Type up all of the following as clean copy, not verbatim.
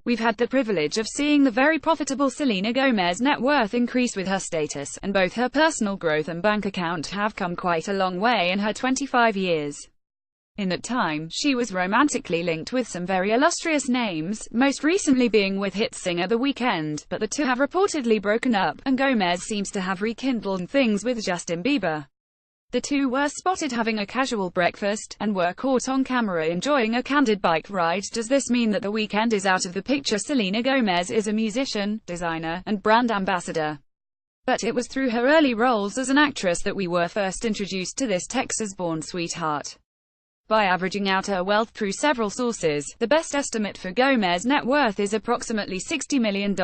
We've had the privilege of seeing the very profitable Selena Gomez net worth increase with her status, and both her personal growth and bank account have come quite a long way in her 25 years. In that time, she was romantically linked with some very illustrious names, most recently being with hit singer The Weeknd, but the two have reportedly broken up, and Gomez seems to have rekindled things with Justin Bieber. The two were spotted having a casual breakfast, and were caught on camera enjoying a candid bike ride. Does this mean that The Weeknd is out of the picture? Selena Gomez is a musician, designer, and brand ambassador. But it was through her early roles as an actress that we were first introduced to this Texas-born sweetheart. By averaging out her wealth through several sources, the best estimate for Gomez's net worth is approximately $60 million.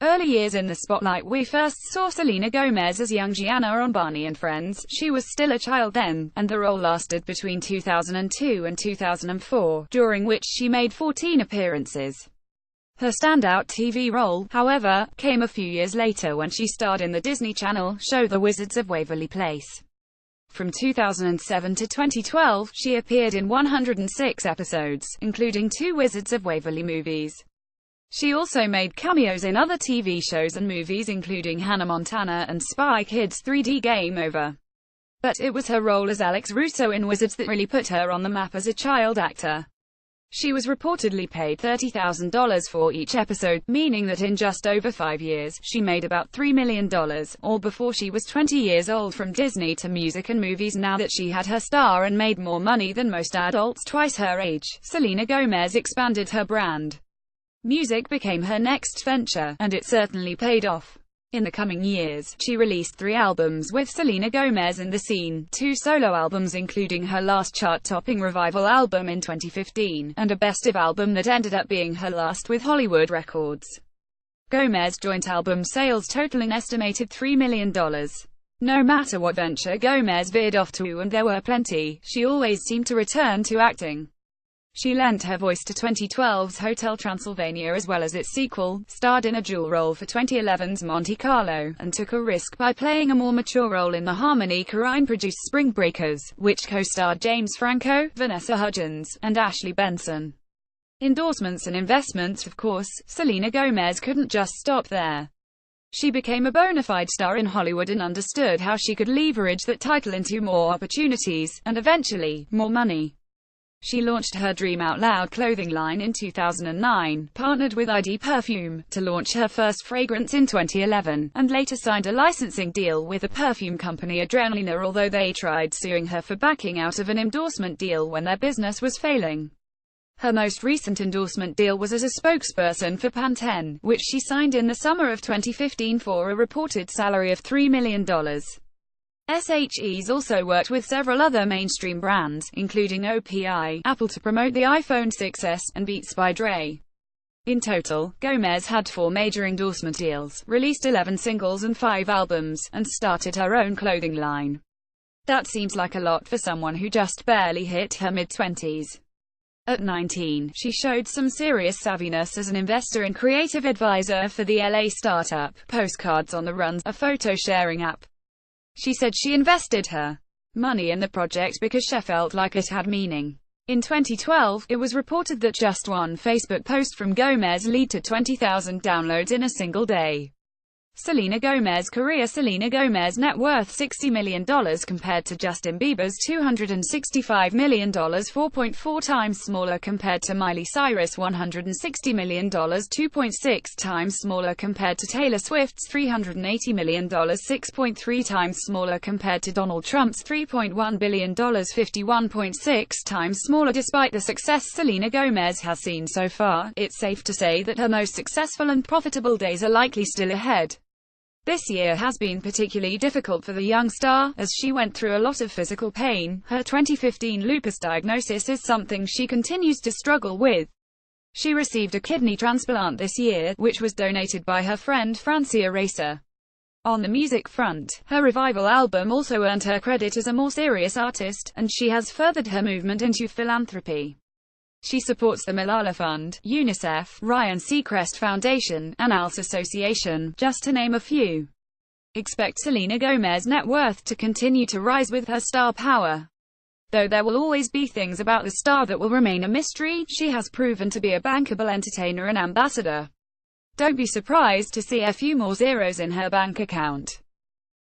Early years in the spotlight. We first saw Selena Gomez as young Gianna on Barney and Friends. She was still a child then, and the role lasted between 2002 and 2004, during which she made 14 appearances. Her standout TV role, however, came a few years later when she starred in the Disney Channel show The Wizards of Waverly Place. From 2007 to 2012, she appeared in 106 episodes, including 2 Wizards of Waverly movies. She also made cameos in other TV shows and movies including Hannah Montana and Spy Kids 3D Game Over. But it was her role as Alex Russo in Wizards that really put her on the map as a child actor. She was reportedly paid $30,000 for each episode, meaning that in just over 5 years, she made about $3 million, all before she was 20 years old. From Disney to music and movies. Now that she had her star and made more money than most adults twice her age, Selena Gomez expanded her brand. Music became her next venture, and it certainly paid off. In the coming years, she released 3 albums with Selena Gomez in the scene, 2 solo albums including her last chart-topping Revival album in 2015, and a best-of album that ended up being her last with Hollywood Records. Gomez joint album sales total an estimated $3 million. No matter what venture Gomez veered off to, and there were plenty, she always seemed to return to acting. She lent her voice to 2012's Hotel Transylvania as well as its sequel, starred in a dual role for 2011's Monte Carlo, and took a risk by playing a more mature role in the Harmony Korine-produced Spring Breakers, which co-starred James Franco, Vanessa Hudgens, and Ashley Benson. Endorsements and investments. Of course, Selena Gomez couldn't just stop there. She became a bona fide star in Hollywood and understood how she could leverage that title into more opportunities, and eventually, more money. She launched her Dream Out Loud clothing line in 2009, partnered with ID Perfume to launch her first fragrance in 2011, and later signed a licensing deal with the perfume company Adrenalina, although they tried suing her for backing out of an endorsement deal when their business was failing. Her most recent endorsement deal was as a spokesperson for Pantene, which she signed in the summer of 2015 for a reported salary of $3 million. SHE's also worked with several other mainstream brands, including OPI, Apple to promote the iPhone 6s, and Beats by Dre. In total, Gomez had 4 major endorsement deals, released 11 singles and 5 albums, and started her own clothing line. That seems like a lot for someone who just barely hit her mid-20s. At 19, she showed some serious savviness as an investor and creative advisor for the LA startup Postcards on the Run, a photo-sharing app. She said she invested her money in the project because she felt like it had meaning. In 2012, it was reported that just one Facebook post from Gomez led to 20,000 downloads in a single day. Selena Gomez career. Selena Gomez net worth $60 million compared to Justin Bieber's $265 million, 4.4 times smaller compared to Miley Cyrus' $160 million, 2.6 times smaller compared to Taylor Swift's $380 million, 6.3 times smaller compared to Donald Trump's $3.1 billion, 51.6 times smaller. Despite the success Selena Gomez has seen so far, it's safe to say that her most successful and profitable days are likely still ahead. This year has been particularly difficult for the young star, as she went through a lot of physical pain. Her 2015 lupus diagnosis is something she continues to struggle with. She received a kidney transplant this year, which was donated by her friend Francia Racer. On the music front, her Revival album also earned her credit as a more serious artist, and she has furthered her movement into philanthropy. She supports the Malala Fund, UNICEF, Ryan Seacrest Foundation, and ALS Association, just to name a few. Expect Selena Gomez's net worth to continue to rise with her star power. Though there will always be things about the star that will remain a mystery, she has proven to be a bankable entertainer and ambassador. Don't be surprised to see a few more zeros in her bank account.